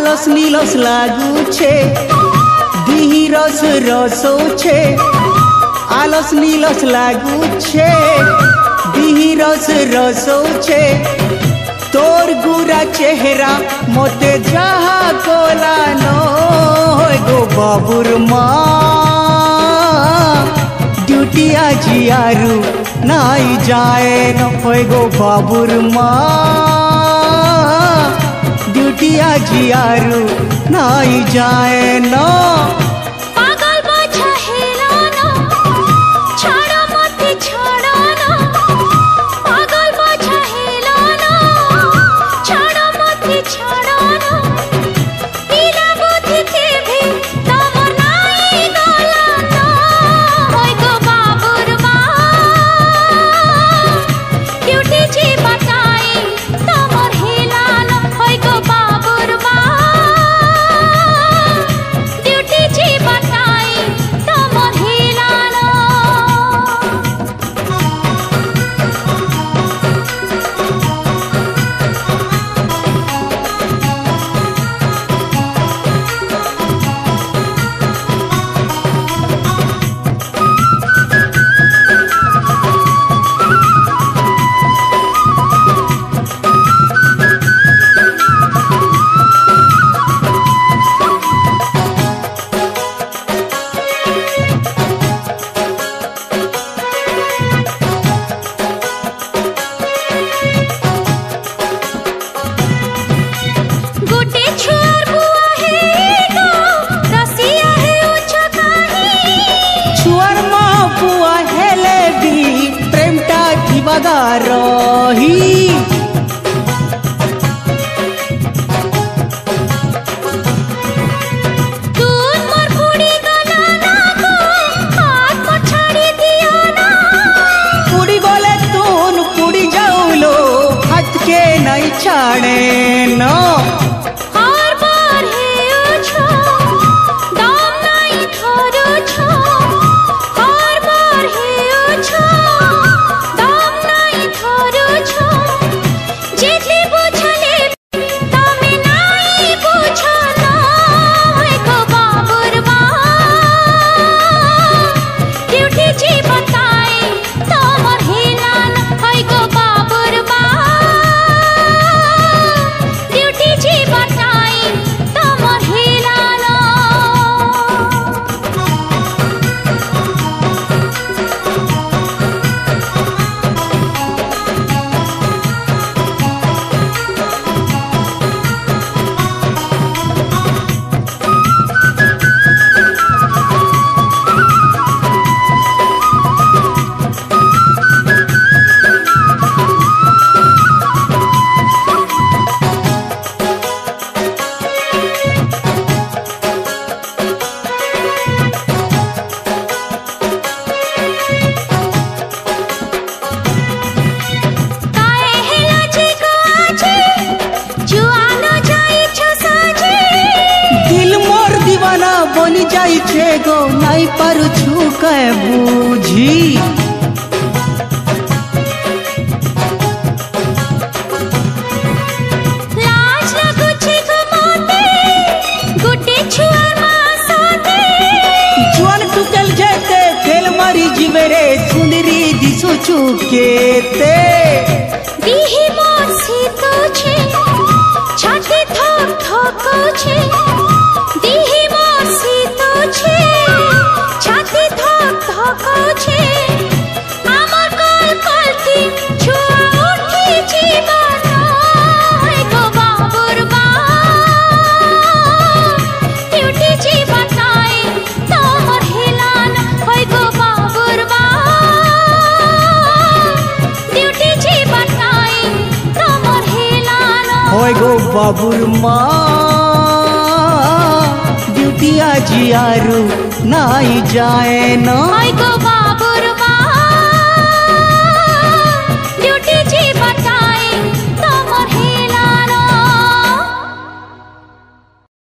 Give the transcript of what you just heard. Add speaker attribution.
Speaker 1: आलस नीलस लागू छे दीही रस रसो छे आलस नीलस लागू छे दीही रस रसो छे तोर गुरा चेहरा मोते जहा कोला नो गो बाबुर माँ ड्यूटी आजियारू नाई जाए न गो बाबुर माँ ड्यूटी आजियारू नाई जाए न रही पुड़ी गले तून पुड़ी जाऊलो हाथ के नहीं छाड़े न बनी जाई छे गो नाई पर छूके बूझी लाज लगु छे गो मोते गुटे छुआर मासाते जुआन टुकल जेते फेल मारी जीवे रे सुंदरी दिसु चुकेते दीही मोसी तो छे छाती थोक थोक छे दीही छाती थक थक छे आमार कल कलती छुआ उठी जीवन गो बाबुर बा ड्यूटी जीवन नाई तोमर हिलान होय गो बाबुर बा ड्यूटी जीवन नाई तोमर हिलान होय गो बाबुर माँ ड्यूटी आजियारू नाई जाए न।